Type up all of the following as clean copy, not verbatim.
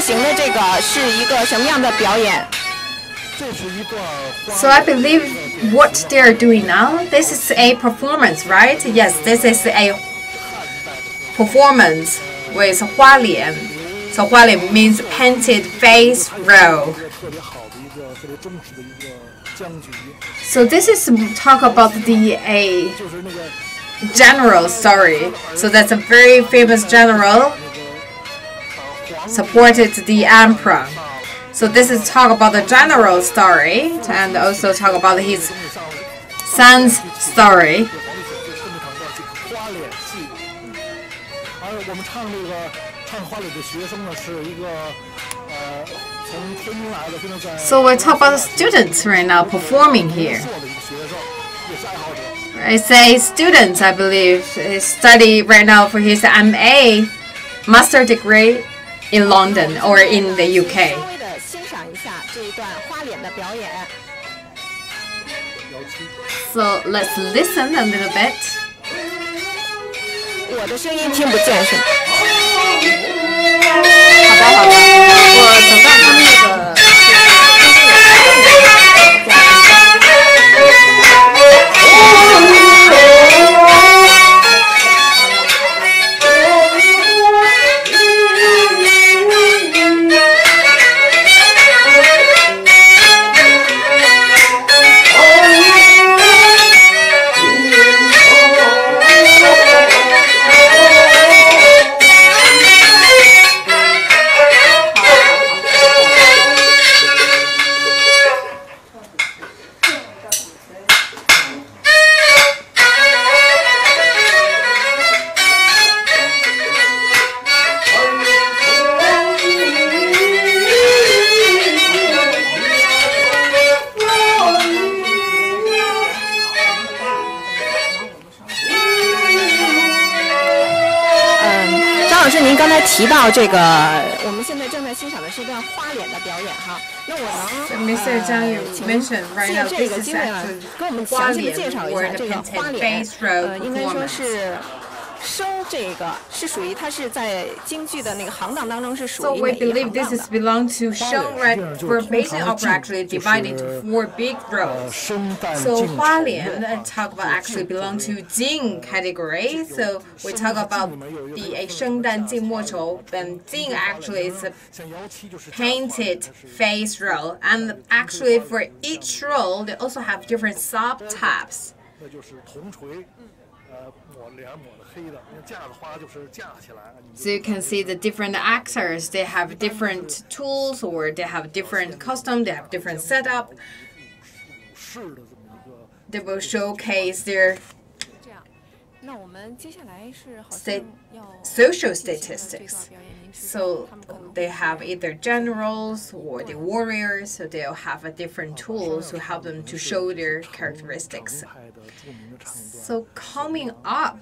行的这个是一个什么样的表演？ So I believe what they are doing now, this is a performance, right? Yes, this is a performance with 花脸. So 花脸 means painted face roll. So this is talk about the general story. So that's a very famous general supported the emperor. So this is talk about the general story and also talk about his son's story. So we talk about the students right now performing here. I say students, I believe, study right now for his MA master degree in London or in the UK. So let's listen a little bit. 我的声音听不见是吗？好的，我等到他们那个。 您刚才提到这个，我们现在正在欣赏的是一段花脸的表演哈。那我能Mr. Zhang, you mentioned right now this is actually 跟我们详细的介绍一下这个花脸，应该说是。 生这个是属于它是在京剧的那个行当当中是属于 So we believe this is belong to Sheng, right? For Peking Opera actually divided into 4 big roles. So 花脸 talk about actually belong to Jing category. So we talk about the 生旦净末丑. Then Jing actually is a painted face role, and actually for each role they also have different subtypes. So you can see the different actors, they have different tools or they have different costume, they have different setup. They will showcase their social statistics. So they have either generals or the warriors, so they'll have a different tools to help them to show their characteristics. So coming up,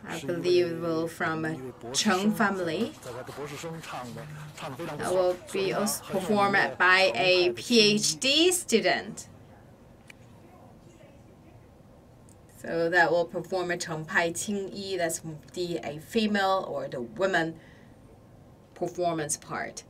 I believe will from Cheng family. That will be also performed by a PhD student. So that will perform a Cheng Pai Qing Yi, that's a female or the woman performance part.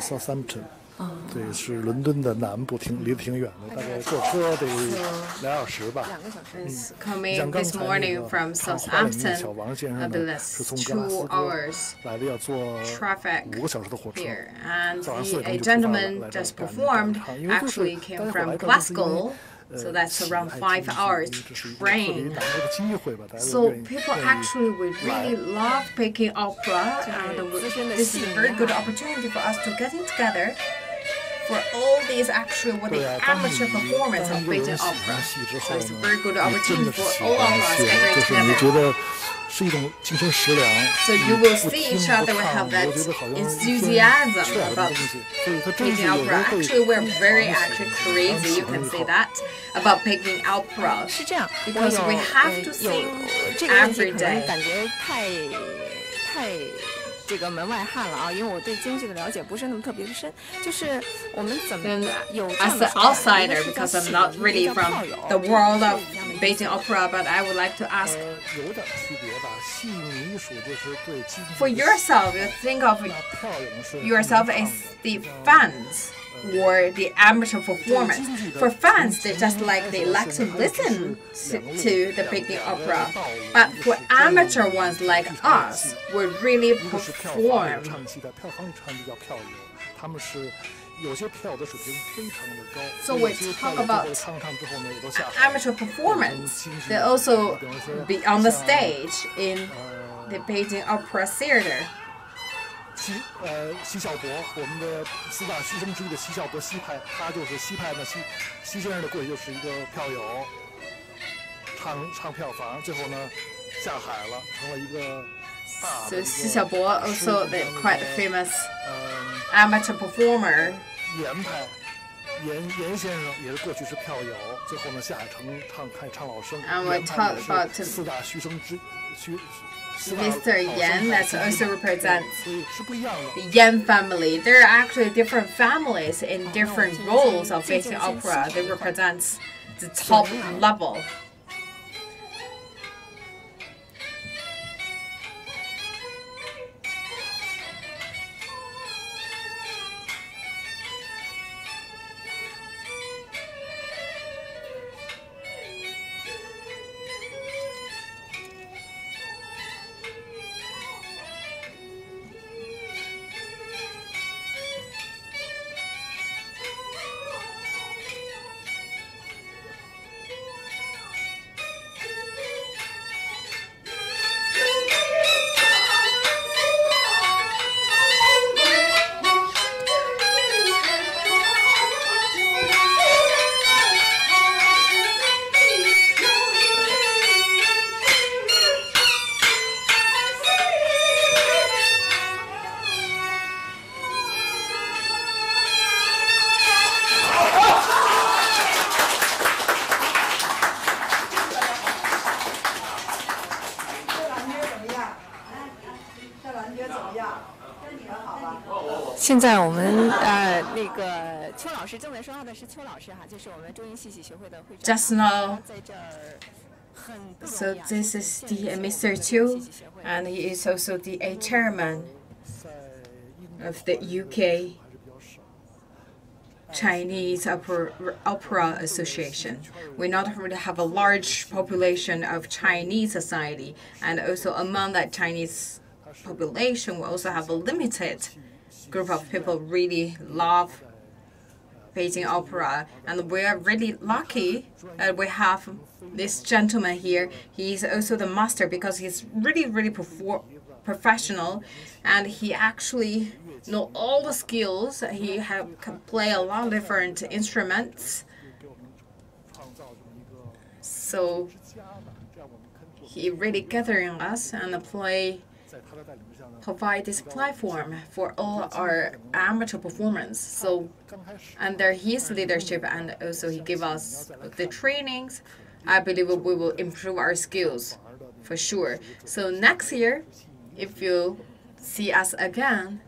Southampton， 对，是伦敦的南部，离得挺远的，大概坐车得2小时吧。Coming this morning from Southampton, I believe that's 2 hours 来的要坐5个小时的火车。And a gentleman just performed actually came from Glasgow. So that's around 5 hours train. So people actually would really love Peking Opera, and this is a very good opportunity for us to get in together for all these actually what the amateur performance of Peking Opera. So it's a very good opportunity for all of us getting together. 是一种精神食粮。So you will see each other will have that enthusiasm about Peking Opera. Actually, we're very crazy. You can say that about Peking Opera. 是这样， Because we have to sing 这个问题 every 可能 day. 感觉太这个门外汉了啊，因为我对京剧的了解不是那么特别的深。就是我们怎么有这样 As 的 an 说法 outsider, because I'm not really from the world of Beijing Opera, but I would like to ask 有点区别吧。戏迷艺术就是对京剧 for yourself, you think of 票友是 yourself as the fans or the amateur performers. For fans, they just like they like to listen to the Peking Opera. But for amateur ones like us, we really 一个是票房 perform. 唱戏的，票房里唱戏叫票友，他们是有些票的水平非常的高。 So we 有些 talk 票友 about 最后唱之后呢，也都下海。 Amateur performance, they also be on the stage in the Beijing Opera Theater. 奚孝伯，我们的四大须生之一的奚孝伯西派，他就是西派呢，奚先生的过去就是一个票友，唱票房，最后呢下海了，成了一个大 So 的 Xi Xiaobo, also the quite famous 嗯 amateur performer. 严派。严先生也是过去是票友，最后呢下海唱老生。 And we 严 talk 派 about 也是四大须生之Mr. Yan, that also represents 所以是不一样的。 the Yan family. There are actually different families in different roles of Beijing Opera. They represent the top level. “现在我们那个邱老师正在说话的是邱老师哈，就是我们中英戏曲学会的会长。 Just now, 在这儿很不容易啊 so this is the Mr. Chiu, and he is also the chairman 在英 of the UK Chinese Opera Association. We not only have a large population of Chinese society, and also among that Chinese population, we also have a limited group of people really love Beijing Opera, and we are really lucky that we have this gentleman here. He is also the master because he's really professional, and he actually know all the skills. He can play a lot of different instruments. 给我们创造这么一个 So 家吧，这样我们可以 he really gathering us and play 在他的带领之下呢， provide this platform for all our amateur performance. So 刚开始 under his leadership, and also he give us the trainings, I believe we will improve our skills for sure. So next year, if you see us again,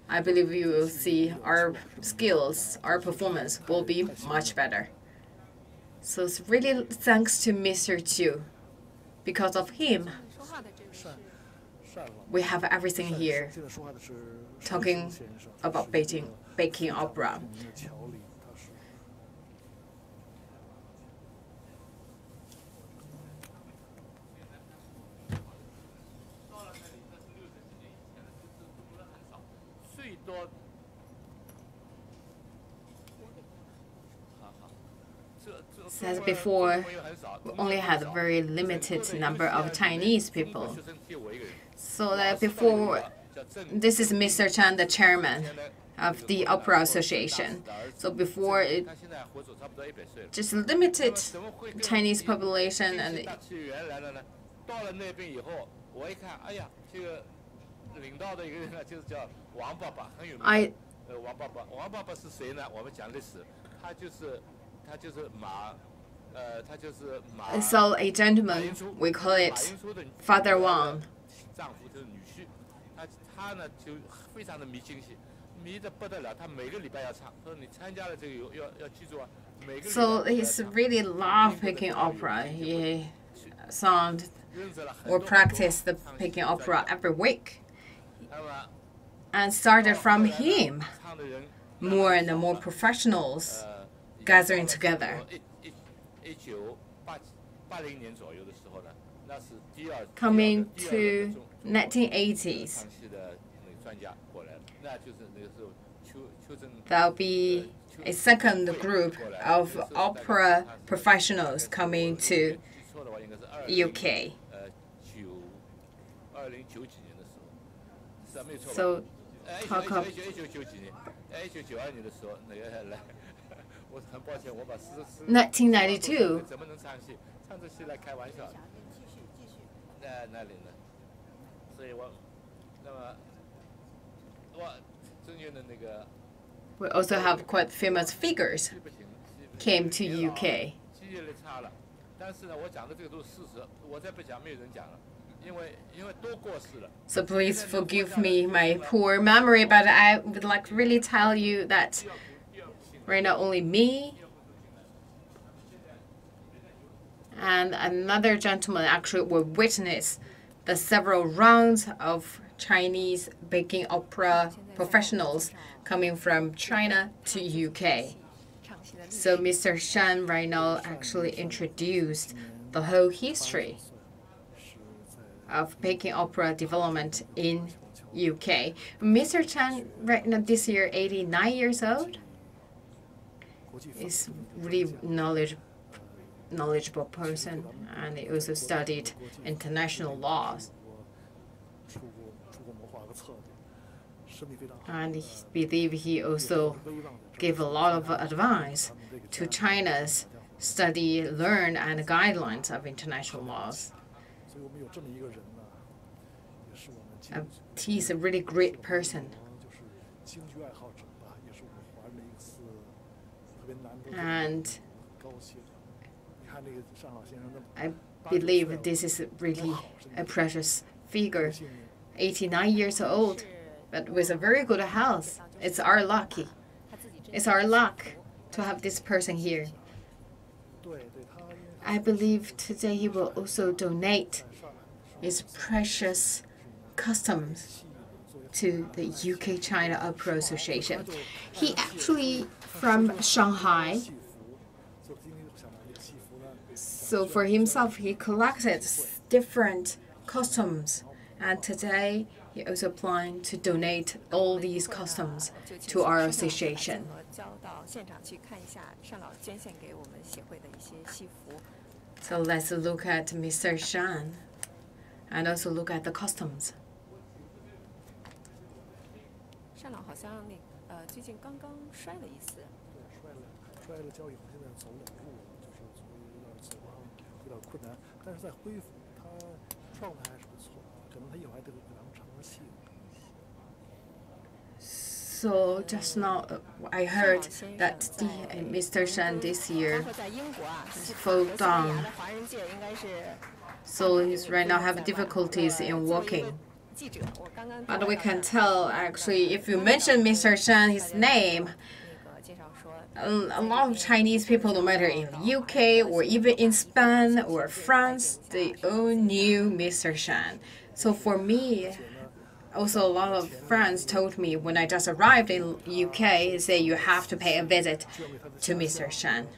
I believe you will see our skills, our performance will be much better. So it's really thanks to Mr. Chiu. Because of him, 说话的这个是 善了。 we have everything here 现在说话的是 talking 先生 about Peking Opera. 我们的乔丽，他是 As before, we only had a very limited number of Chinese people. So that before, this is Mr. Chan, the chairman of the Opera Association. So before, it just limited Chinese population, and So a gentleman, we call it Father Wang. So he's really love Peking opera. He sang or practiced the Peking opera every week. And started from him, more and more professionals gathering together. Coming to 1980s, there'll be a second group of opera professionals coming to UK. So talk of 1992. We also have quite famous figures came to UK. So please forgive me my poor memory, but I would like to really tell you that right now only me and another gentleman actually will witness the several rounds of Chinese Peking opera professionals coming from China to UK. So Mr. Shan right now actually introduced the whole history of Peking opera development in UK. Mr. Chan right now this year 89 years old. Is really knowledgeable person, and he also studied international laws. And I believe he also gave a lot of advice to China's study, learn, and guidelines of international laws. He's a really great person. And I believe this is really a precious figure. 89 years old, but with a very good health. It's our luck to have this person here. I believe today he will also donate his precious customs to the UK-China Opera Association. He actually from Shanghai. So for himself, he collected different customs, and today he also planning to donate all these customs to our association. So let's look at Mr. Shan and also look at the customs. 单老好像最近刚刚摔了一次。摔了跤以后，现在走两步，就是有点走上有点困难，但是在恢复，他状态还是不错，可能他一会儿还得两场戏。So just now, I heard that Mr. Shan this year fell down. So he's right now having difficulties in walking. But we can tell, actually, if you mention Mr. Shan, his name, a lot of Chinese people, no matter in the UK or even in Spain or France, they all knew Mr. Shan. So for me, also a lot of friends told me when I just arrived in UK, say you have to pay a visit to Mr. Shan.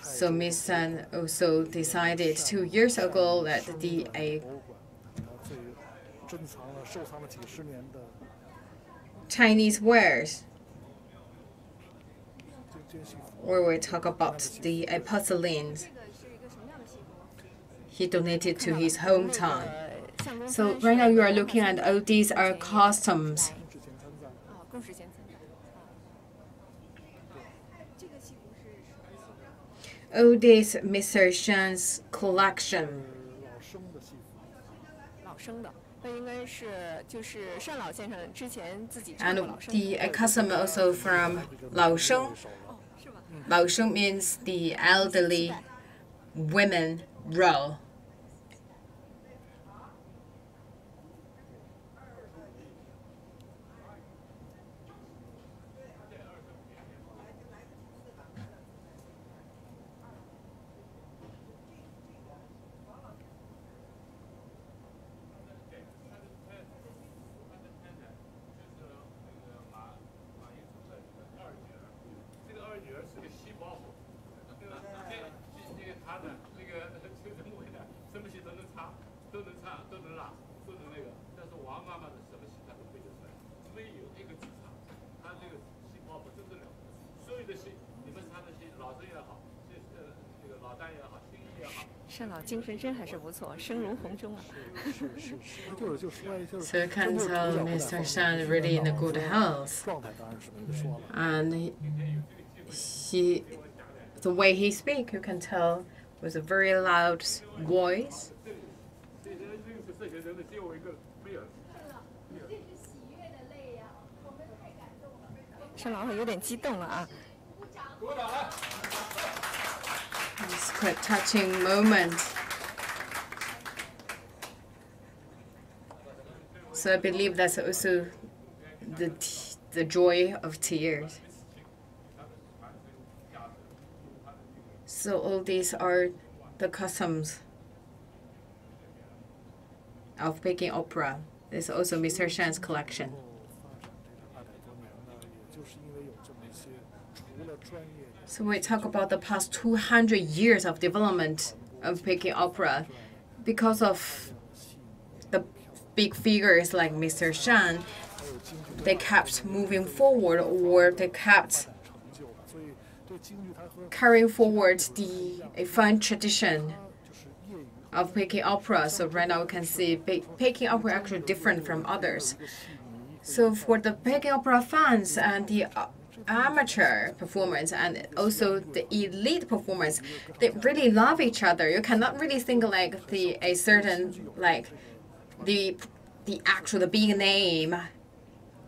So Ms. Shan also decided 2 years ago that Chinese wares, where we talk about the porcelains, he donated to his hometown. So right now you are looking at all these are customs. All this Mr. Shan's collection. the customer also from 老生. 老生 means the elderly women role. So you can tell Mr. Shan is really in a good health. And the way he speaks, you can tell with a very loud voice. It's quite a touching moment. So I believe that's also the joy of tears. So all these are the customs of Peking Opera. There's also Mr. Shan's collection. So we talk about the past 200 years of development of Peking Opera. Because of the big figures like Mr. Shan, they kept moving forward, or they kept carrying forward a fun tradition of Peking Opera. So right now we can see Peking Opera actually different from others. So for the Peking Opera fans and the amateur performance and also the elite performance, they really love each other. You cannot really think like the big name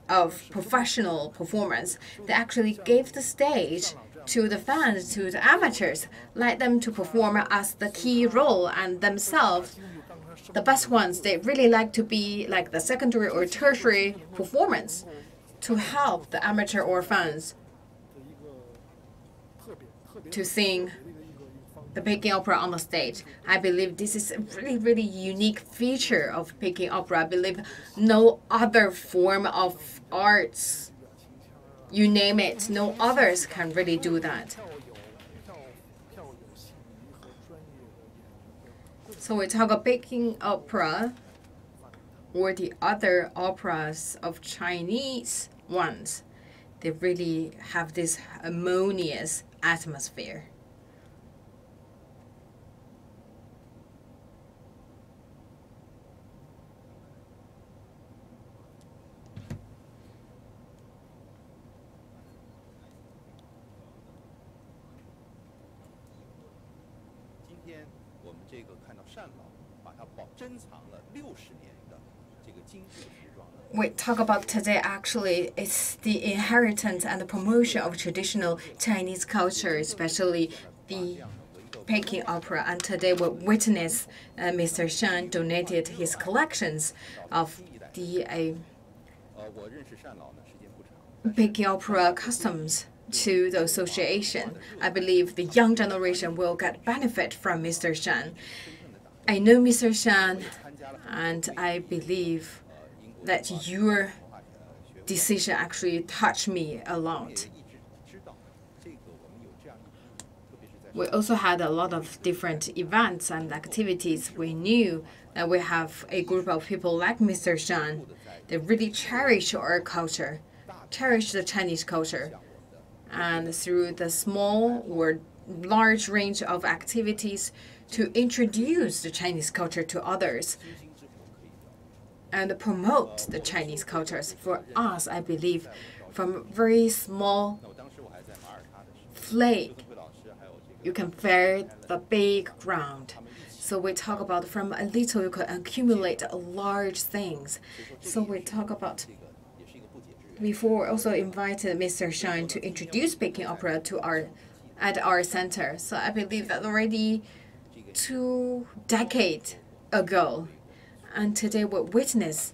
of professional performance. They actually gave the stage to the fans, to the amateurs, let them to perform as the key role, and themselves, the best ones, they really like to be like the secondary or tertiary performance to help the amateur or fans to sing the Peking Opera on the stage. I believe this is a really, really unique feature of Peking Opera. I believe no other form of arts, you name it, no others can really do that. So we talk about Peking Opera or the other operas of Chinese ones. They really have this harmonious atmosphere. We talk about today, actually, it's the inheritance and the promotion of traditional Chinese culture, especially the Peking Opera. And today we witness Mr. Shan donated his collections of the Peking Opera customs to the association. I believe the young generation will get benefit from Mr. Shan. I know Mr. Shan, and I believe that your decision actually touched me a lot. We also had a lot of different events and activities. We knew that we have a group of people like Mr. Shan. They really cherish our culture, cherish the Chinese culture. And through the small or large range of activities to introduce the Chinese culture to others and promote the Chinese cultures. For us, I believe, from very small flake, you can bear the big ground. So we talk about from a little you can accumulate large things. So we talk about. Before, also invited Mr. Shine to introduce Peking Opera at our center. So I believe that already 2 decades ago, and today we witness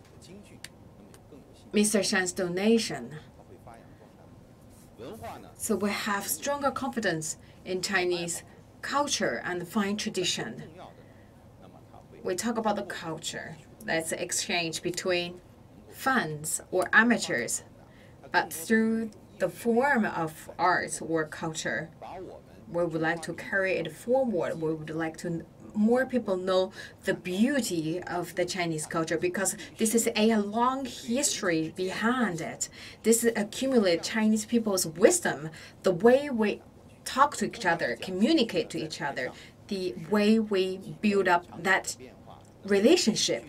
Mr. Shan's donation. So we have stronger confidence in Chinese culture and fine tradition. We talk about the culture. That's the exchange between fans or amateurs, but through the form of arts or culture, we would like to carry it forward. We would like to more people know the beauty of the Chinese culture, because this is a long history behind it. This accumulates Chinese people's wisdom, the way we talk to each other, communicate to each other, the way we build up that relationship.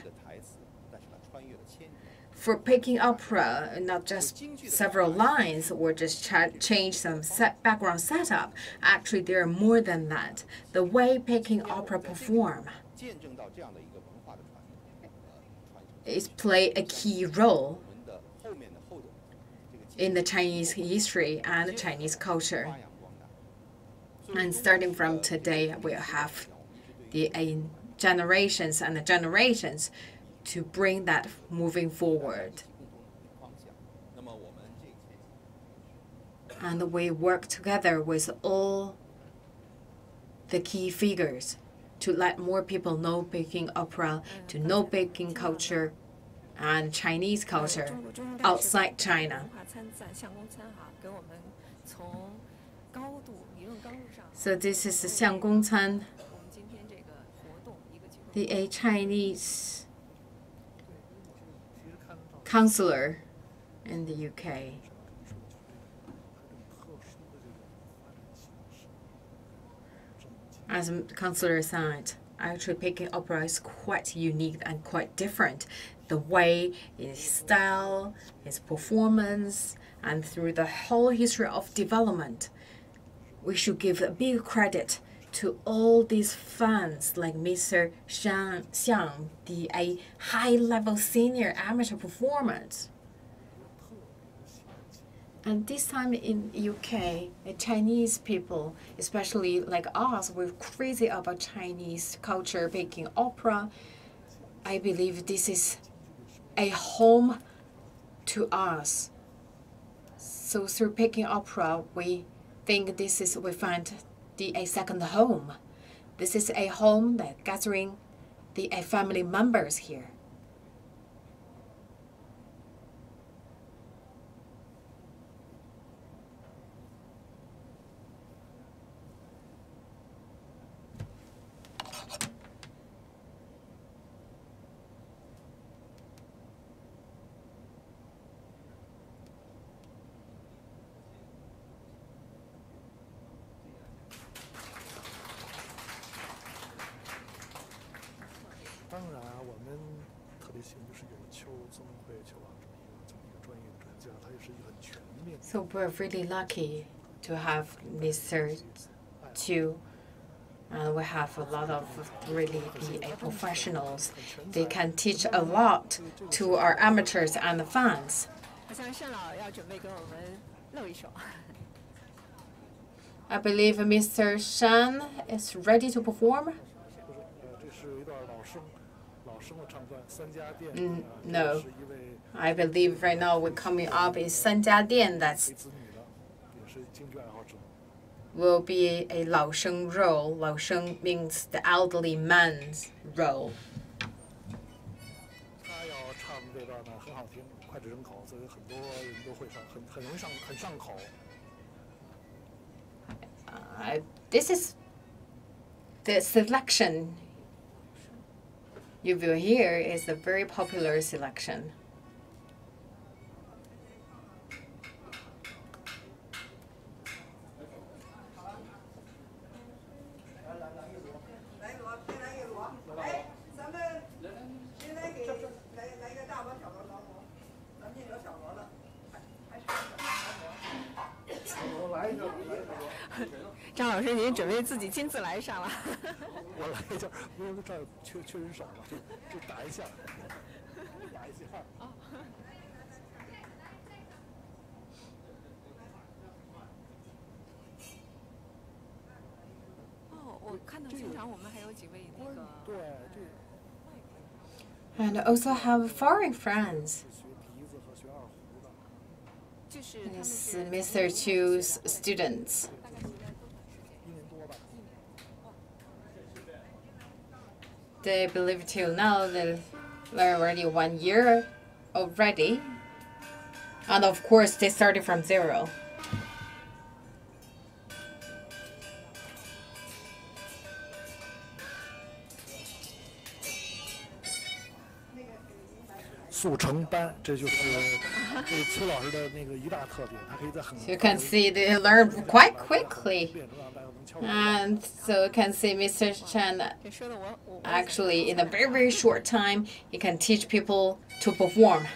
For Peking Opera, not just several lines or just change some background setup. Actually, there are more than that. The way Peking Opera perform is play a key role in the Chinese history and Chinese culture. And starting from today, we'll have the generations and the generations to bring that moving forward. And we work together with all the key figures to let more people know Peking Opera, to know Peking culture and Chinese culture outside China. So this is the Xianggongcan, the Chinese counselor in the UK. As the counselor said, actually Peking Opera is quite unique and quite different. The way, its style, its performance, and through the whole history of development, we should give a big credit to all these fans like Mr. Xiang, a high-level senior amateur performance. And this time in UK, the Chinese people, especially like us, we're crazy about Chinese culture, Peking Opera. I believe this is a home to us. So through Peking Opera, we think we find a second home. This is a home that gathering the family members here. So we're really lucky to have Mr. Chiu, and we have a lot of really professionals. They can teach a lot to our amateurs and the fans. I believe Mr. Shan is ready to perform. No, I believe right now we're coming up is 3家店. That's will be a 老生 role. 老生 means the elderly man's role. This is the selection you will hear is a very popular selection. 张老师，您准备自己亲自来上了？我来一下，没有这儿缺人手了，就打一下，打一下。哦，我看到现场我们还有几位那个。对，这。And also have foreign friends. 学笛子和学二胡的。就是他们 It's 是 Mr. Chiu's students. 大概学了多长时间？ 1年多吧。They believe till now that they're already 1 year already. And of course, they started from zero. 速成班，这就是这邱老师的那个一大特点，他可以在很 So you can see they learn quite quickly. And so you can see Mr. Chen 这说的我 actually in a very, very short time, he can teach people to perform.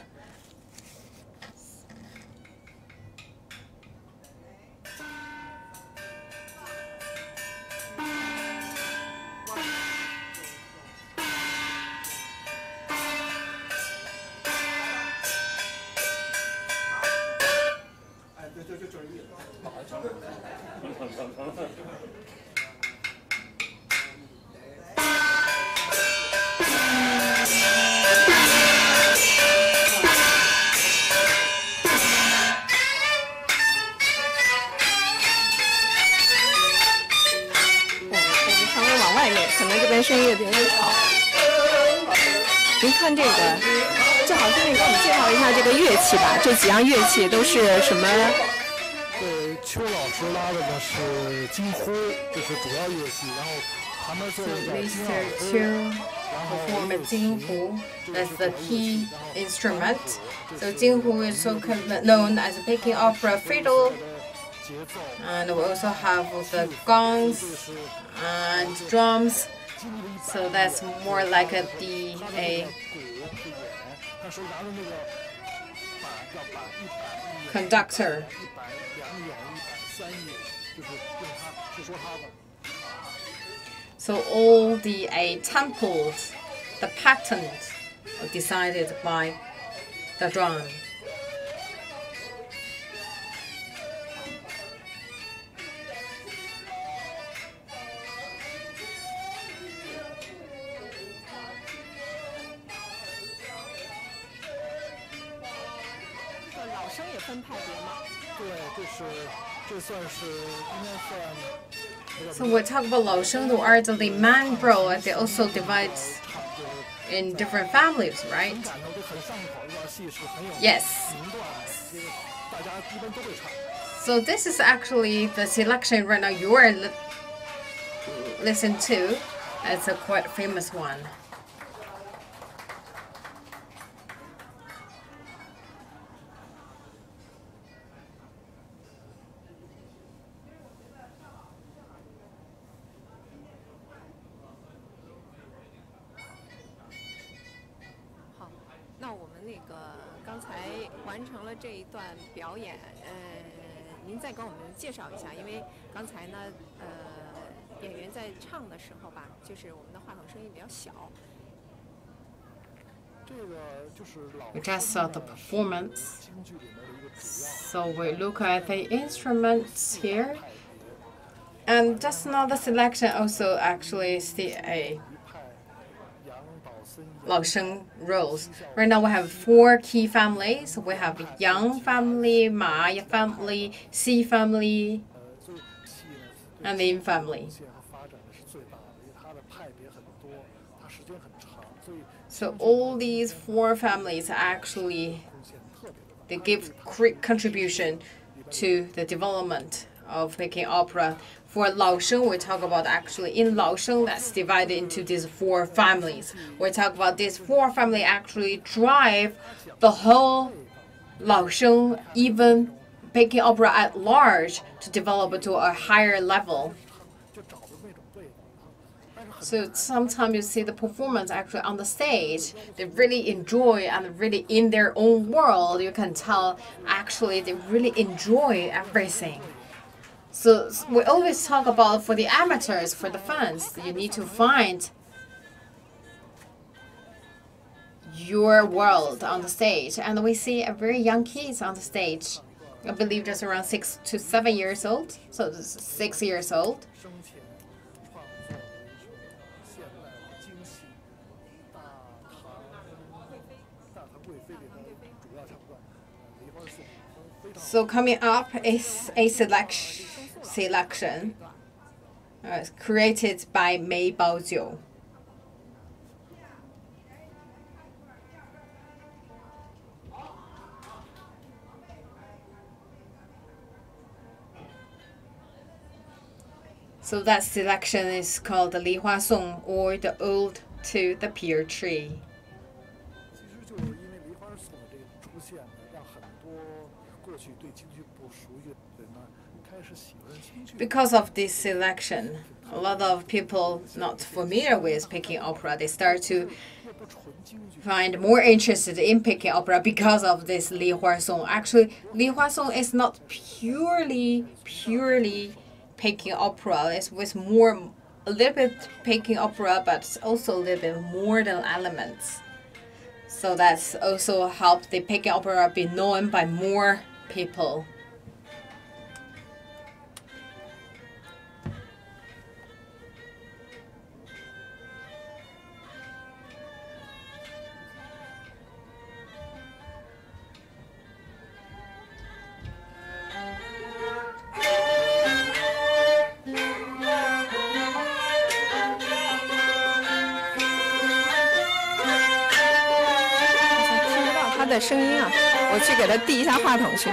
稍微往外面，可能这边声音有点吵。您看这个，郑老师，那给我们介绍一下这个乐器吧。这几样乐器都是什么？对，邱老师拉的呢是京呼，这是主要乐器，然后旁边做 So 一个 Mr. Chiu performed Jinghu. That's the key instrument. So Jinghu is so known as a Peking Opera fiddle. And we also have the gongs and drums. So that's more like a conductor. So all the temples, the patterns are decided by the drum. 老生也分派别吗？对，这算是应该算。So we talk about 老生 who are the man bro, and they also divide in different families, right? Yes. So this is actually the selection right now you are listen to. It's a quite famous one. 那我们那个刚才完成了这一段表演，您再给我们介绍一下，因为刚才呢，演员在唱的时候吧，就是我们的话筒声音比较小。We just saw the performance. So we look at the instruments here. And just now the selection also actually is the Lao Sheng roles. Right now we have 4 key families. We have Yang family, Ma family, Si family, and Lin family. So all these 4 families actually, they give great contribution to the development of Peking Opera. For Lao Sheng, we talk about actually in Lao Sheng, that's divided into these 4 families. We talk about these 4 families actually drive the whole Lao Sheng, even Peking Opera at large, to develop to a higher level. So sometimes you see the performance actually on the stage, they really enjoy and really in their own world, you can tell actually they really enjoy everything. So we always talk about for the amateurs, for the fans, you need to find your world on the stage. And we see a very young kids on the stage. I believe just around 6 to 7 years old. So this is 6 years old. So coming up is a selection created by Mei Baojiu. So that selection is called the Li Hua Song, or the Ode to the Pear Tree. Because of this selection, a lot of people not familiar with Peking opera, they start to find more interested in Peking opera because of this Li Hua Song. Actually, Li Hua Song is not purely Peking opera. It's with more, a little bit Peking opera, but also a little bit modern elements. So that's also helped the Peking opera be known by more people.他的声音啊，我去给他递一下话筒去。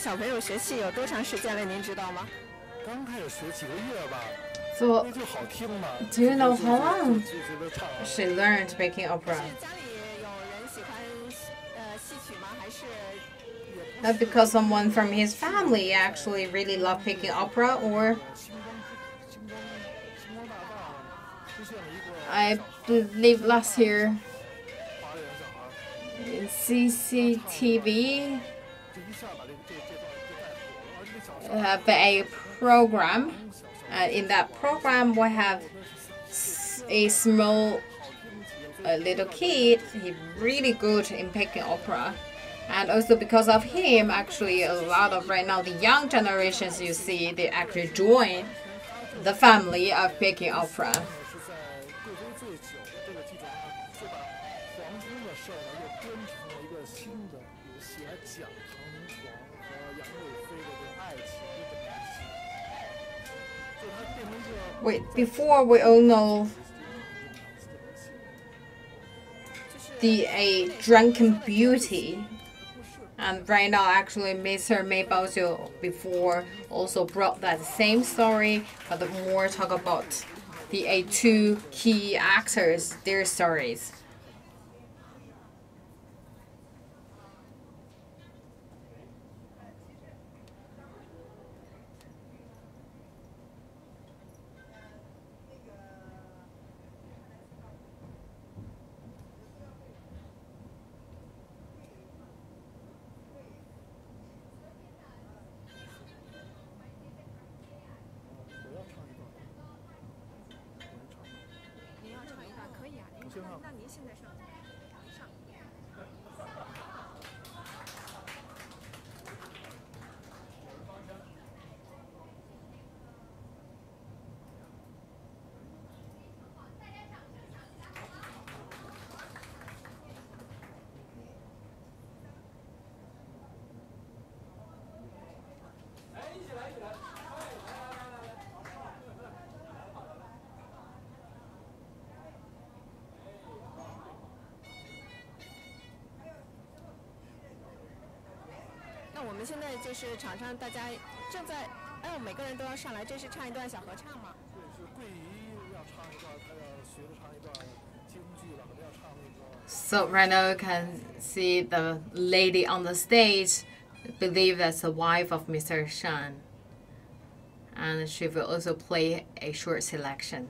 小朋友学戏有多长时间了？您知道吗？刚开始学几个月吧。 So, 就好听嘛。do you know how long 就觉得唱。she learned Peking opera? 家里有人喜欢戏曲吗？还是Not because someone from his family actually really loved Peking opera, or I believe last year in CCTV have a program. In that program, we have a small little kid. He's really good in Peking opera. And also because of him, actually, a lot of right now, the young generations you see, they actually join the family of Peking opera. Wait, before we all know the drunken beauty, and right now actually Mr. Mei Baojiu before also brought that same story, but more talk about the two key actors, their stories. 我们现在就是场上大家正在，哎呦，每个人都要上来，这是唱一段小合唱吗？对，是桂姨要唱一段，她要学着唱一段京剧了，可能要唱那个。So right now you can see the lady on the stage, believe that's the wife of Mr. Shan, and she will also play a short selection.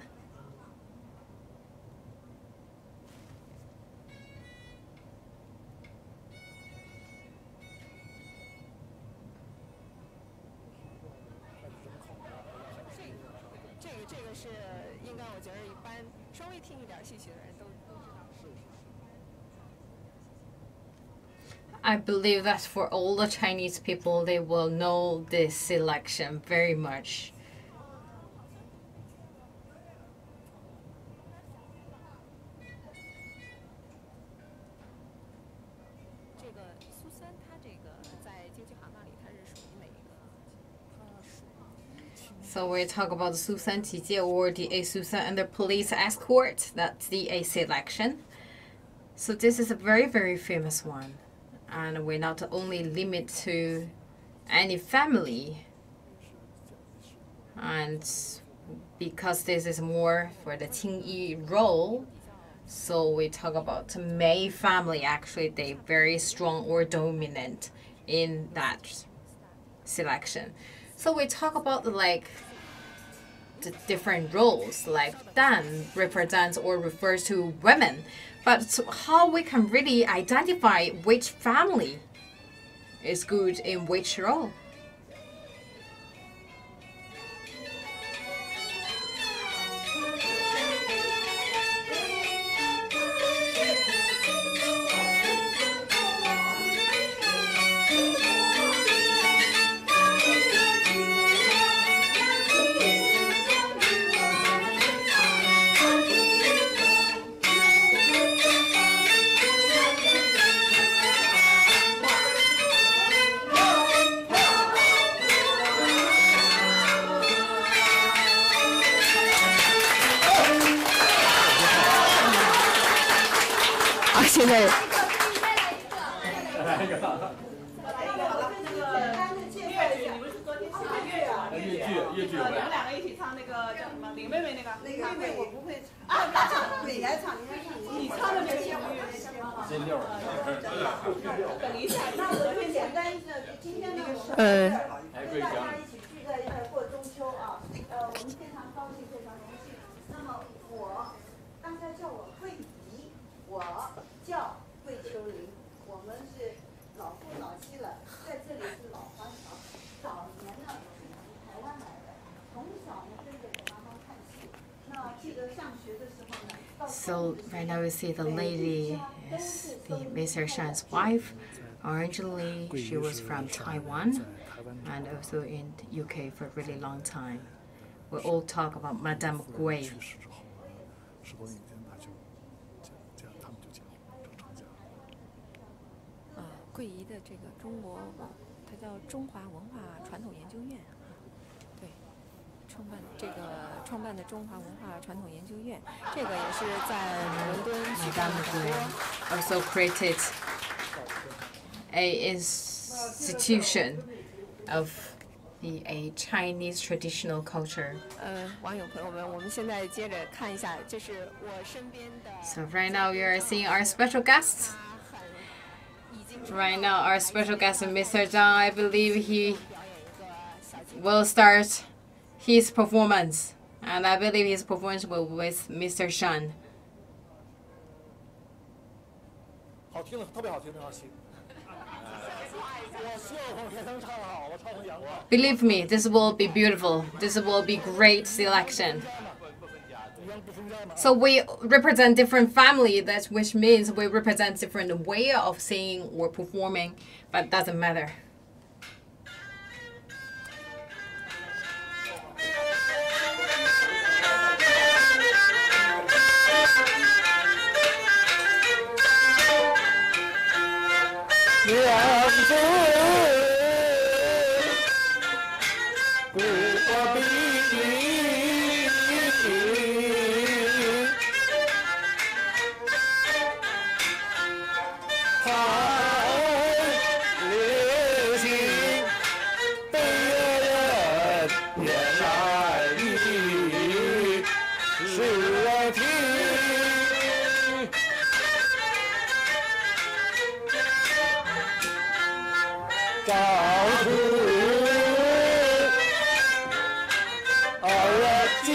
I believe that for all the Chinese people, they will know this selection very much. So we talk about the Susan Jijie or the A Susan and the police escort. That's the A selection. So this is a very, very famous one. And we're not only limit to any family. And because this is more for the Qingyi role, so we talk about the Mei family. Actually, they very strong or dominant in that selection. So we talk about the different roles, like Dan represents or refers to women, but how we can really identify which family is good in which role. So right now we see the lady is Mr. Shan's wife. Originally, she was from Taiwan and also in the UK for a really long time. We all talk about Madame Gui. 桂姨的这个中国，它叫中华文化传统研究院，对，创办的中华文化传统研究院，这个也是在伦敦举办的很多。Also created a institution of a Chinese traditional culture. 网友朋友们，我们现在接着看一下，这是我身边的。So right now we are seeing our special guests. Right now, our special guest, Mr. Zhang, I believe he will start his performance. And I believe his performance will be with Mr. Shan. 好听了，特别好听，那行。我希望我能唱好，我唱成阳光。Believe me, this will be beautiful. This will be great selection. So we represent different family, that's which means we represent different way of singing or performing, but it doesn't matter. 听。照出二家，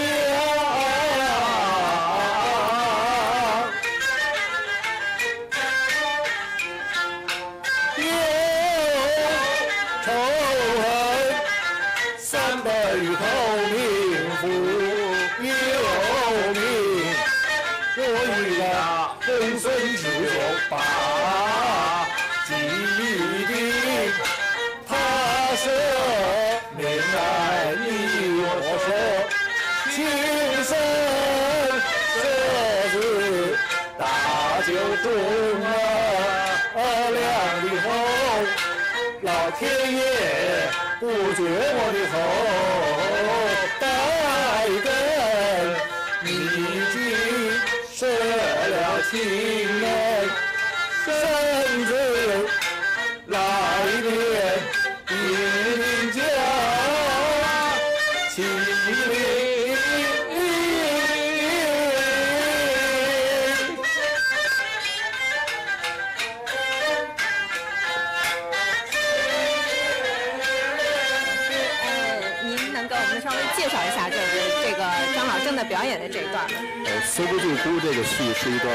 有仇恨300余口命夫有命，我与那公孙只有8计定。他是命爱你我说，情深这次大酒中亮的后，老天爷不绝我的后，待根已经失了情人，甚至来年定家齐灵。您能给我们稍微介绍一下，就是这个张老生的表演的这一段吗？搜不住姑这个戏是一段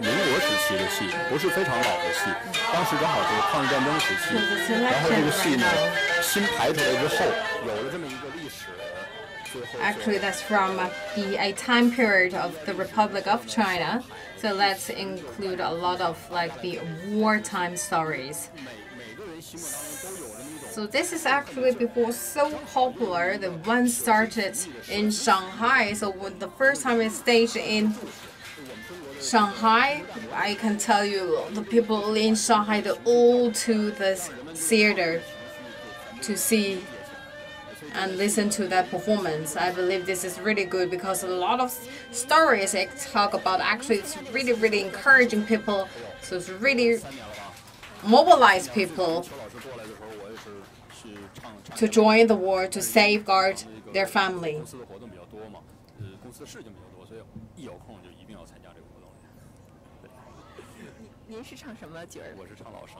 民国时期的戏，不是非常老的戏。当时正好是抗日战争时期，然后这个戏呢新排出来之后，有了这么一个历史。Actually, that's from a time period of the Republic of China. So let's include a lot of like the wartime stories. So this is actually before so popular. The one started in Shanghai. So when the first time it staged in Shanghai, I can tell you the people in Shanghai, they all to this theater to see and listen to that performance. I believe this is really good because a lot of stories I talk about actually it's really encouraging people. So it's really mobilize people to join the war to safeguard their family. 您是唱什么角儿？我是唱老生，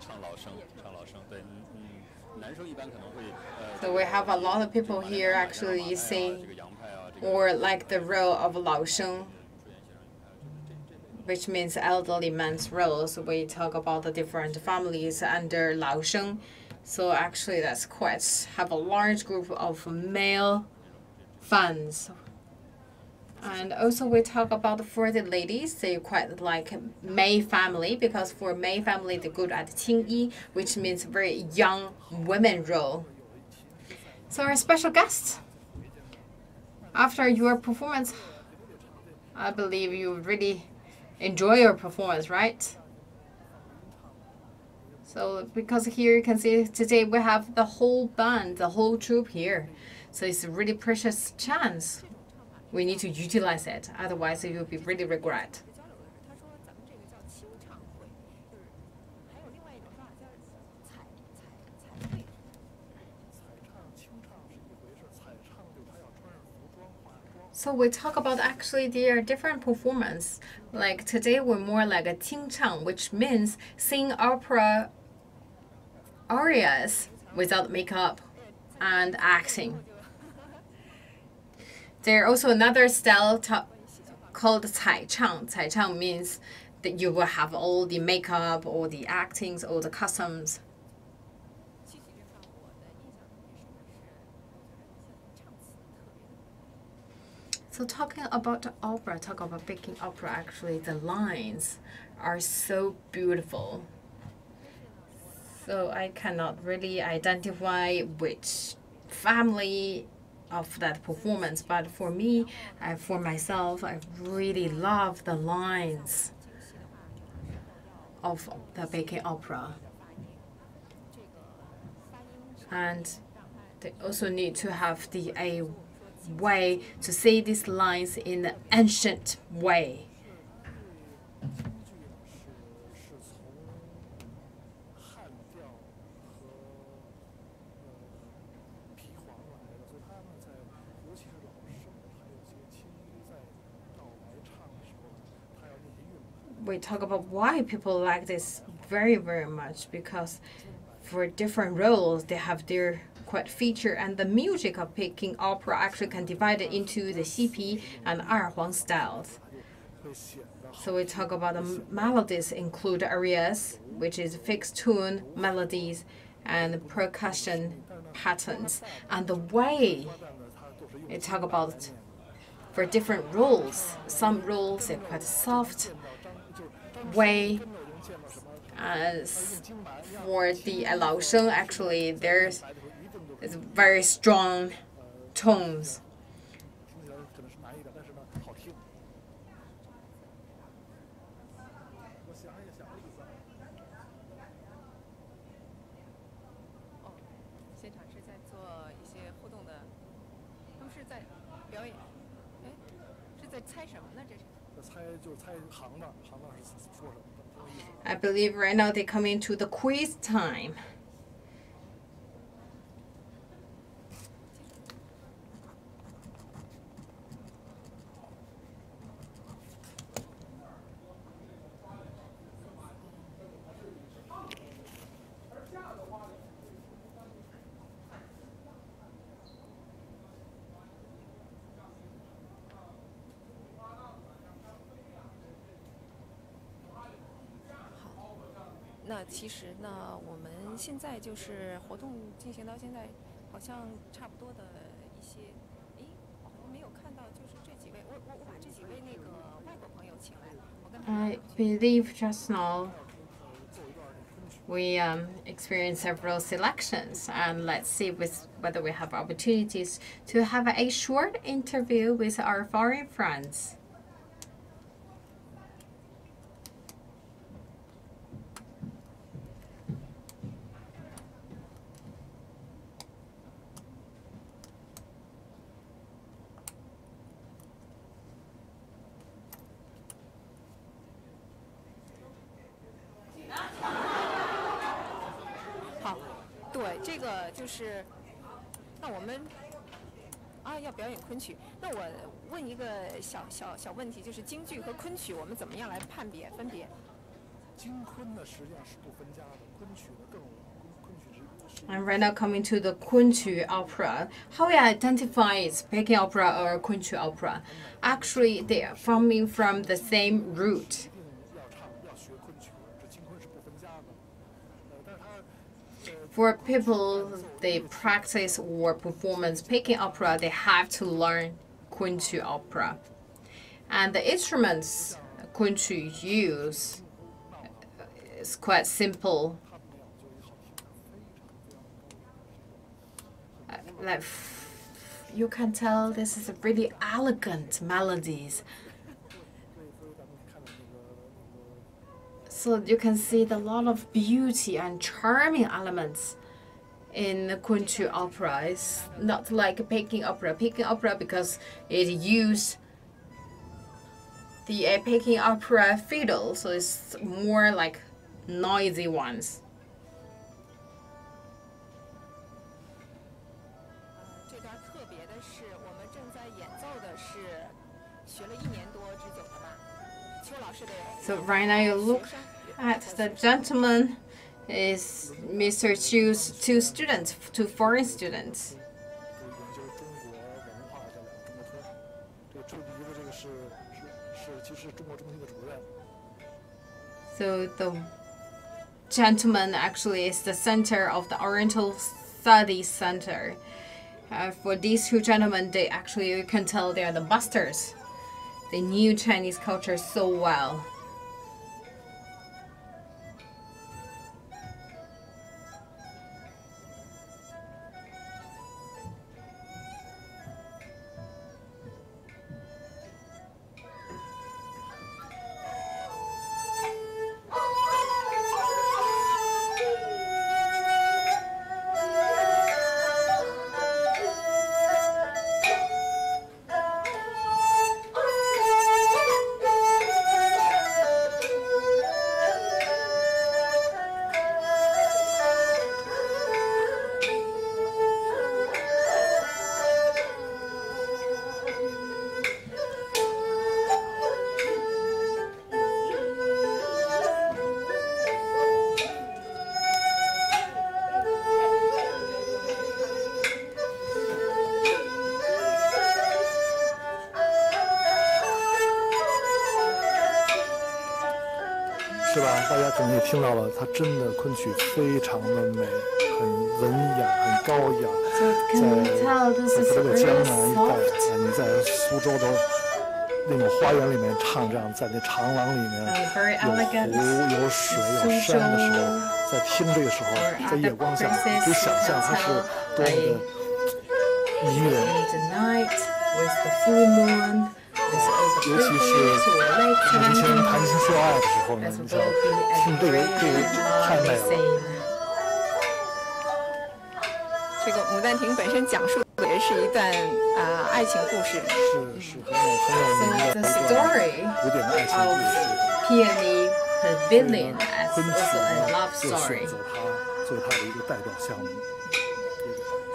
唱老生，对，男生一般可能会。So we have a lot of people here actually sing or like the role of 老生, which means elderly man's role. So we talk about the different families under 老生. So actually that's quite have a large group of male fans. And also we talk about for the ladies, they quite like Mei family because for Mei family they good at 青衣, which means very young women role. So our special guest, after your performance, I believe you really enjoy your performance, right? So because here you can see today we have the whole band, the whole troupe here. So it's a really precious chance. We need to utilize it, otherwise it will be really regret. So we talk about actually there are different performance. Like today we're more like a 清唱, which means sing opera arias without makeup and acting. There's also another style called 彩唱. 彩唱 means that you will have all the makeup, all the actings, all the customs. So talking about the opera, talk about Peking Opera, actually the lines are so beautiful. So I cannot really identify which family of that performance, but for me, for myself, I really love the lines of the Peking Opera. And they also need to have a way to say these lines in an ancient way. we talk about why people like this very, very much, because for different roles, they have their quite feature, and the music of Peking opera actually can divide it into the CP and Erhuang styles. So we talk about the melodies include arias, which is fixed tune melodies, and percussion patterns, and the way we talk about for different roles. Some roles are quite soft way. As for the 老生, actually, there's very strong tones. I believe right now they come into the quiz time.那其实呢，我们现在就是活动进行到现在，好像差不多的一些，诶，我好像没有看到，就是这几位，我把这几位那个外国朋友请来，我跟他们。I believe just now we experienced several selections, and let's see whether we have opportunities to have a short interview with our foreign friends.好，对，这个就是，那我们要表演昆曲。那我问一个小问题，就是京剧和昆曲，我们怎么样来判别分别？京昆呢，实际上是不分家的，昆曲呢更昆曲是。I'm right now coming to the Kunqu opera. How we identify it's Peking opera or Kunqu opera? Actually, they are coming from the same root. For people they practice or performance Peking opera, they have to learn Kunqu opera. And the instruments Kunqu use is quite simple. Like you can tell this is a really elegant melodies. So you can see a lot of beauty and charming elements in the Kunqu opera. It's not like Peking opera. Peking opera because it used the Peking opera fiddle, so it's more like noisy ones. 这段特别的是，我们正在演奏的是学了1年多之久的吧，邱老师的。So right now you look at the gentleman is Mr. Chiu's two students, two foreign students. So the gentleman actually is the center of the Oriental Studies Center. For these two gentlemen, they actually, you can tell they are the masters. They knew Chinese culture so well. 是吧？大家可能也听到了，它真的昆曲非常的美，很文雅，很高雅。在这个江南一带，你在苏州的那种花园里面唱这样，在那长廊里面有湖、有水、有山的时候，在听这个时候，在夜光下，你可以想象它是多么的迷人。尤其是年轻人谈情说爱的时候呢，你想听这个太美了。这个《牡丹亭》本身讲述的也是一段爱情故事，是很有名的一段古典的爱情故事。Peony Pavilion as also a love story. 作为它的一个代表项目，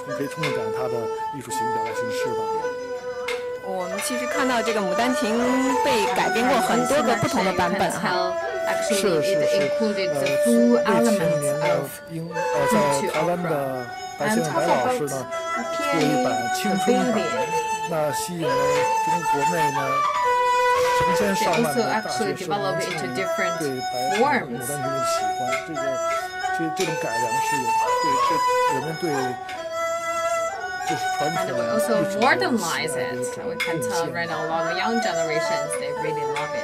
可以充分展示它的艺术形表达形式吧。我们其实看到这个《牡丹亭》被改编过很多个不同的版本哈。Actually, it included the full elements of在台湾的白先勇白老师呢出了一版青春版，那吸引了国内呢成千上万的大学生年轻人对白《牡丹亭》的喜欢。这种改良是有对人们对。And we also modernize it. We can tell right now a lot of young generations, they really love it.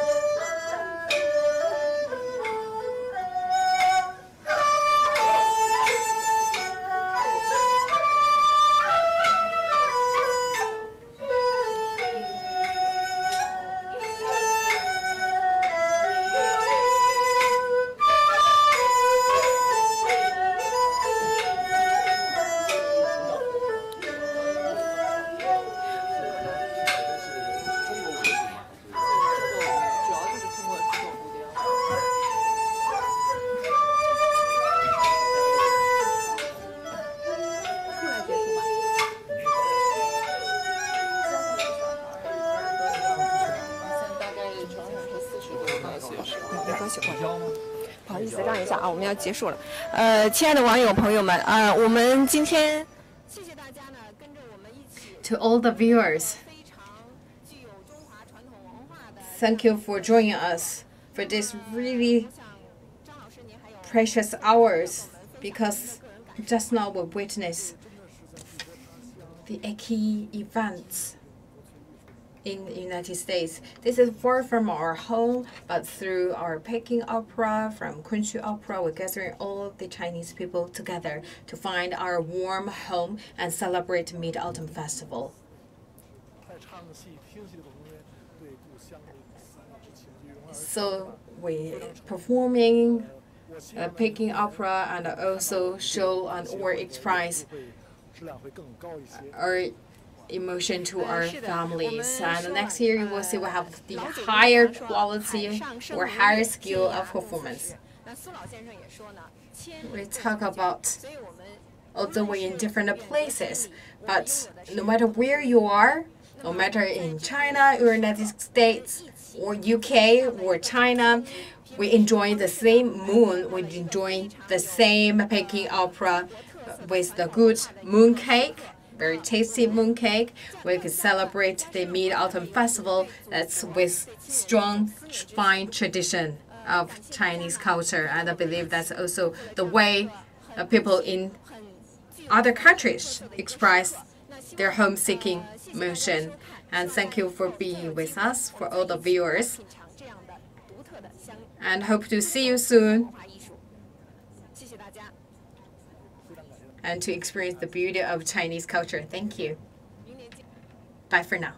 不好意思，让一下啊，我们要结束了。亲爱的网友朋友们啊，我们今天谢谢大家呢，跟着我们一起。To all the viewers, thank you for joining us for this really precious hours, because just now we witnessed the key events in the United States. This is far from our home, but through our Peking Opera, from Kunqu Opera, we're gathering all of the Chinese people together to find our warm home and celebrate Mid-Autumn Festival. So we're performing Peking Opera and also show or express our emotion to our families. And next year you will see we have the higher quality or higher skill of performance. We talk about, although we're in different places, but no matter where you are, no matter in China or United States or UK or China, we enjoy the same moon, we enjoy the same Peking Opera with the good moon cake, very tasty moon cake. We can celebrate the Mid-Autumn Festival that's with strong, fine tradition of Chinese culture. And I believe that's also the way people in other countries express their home-seeking motion. And thank you for being with us, for all the viewers. And hope to see you soon. And to experience the beauty of Chinese culture. Thank you. Bye for now.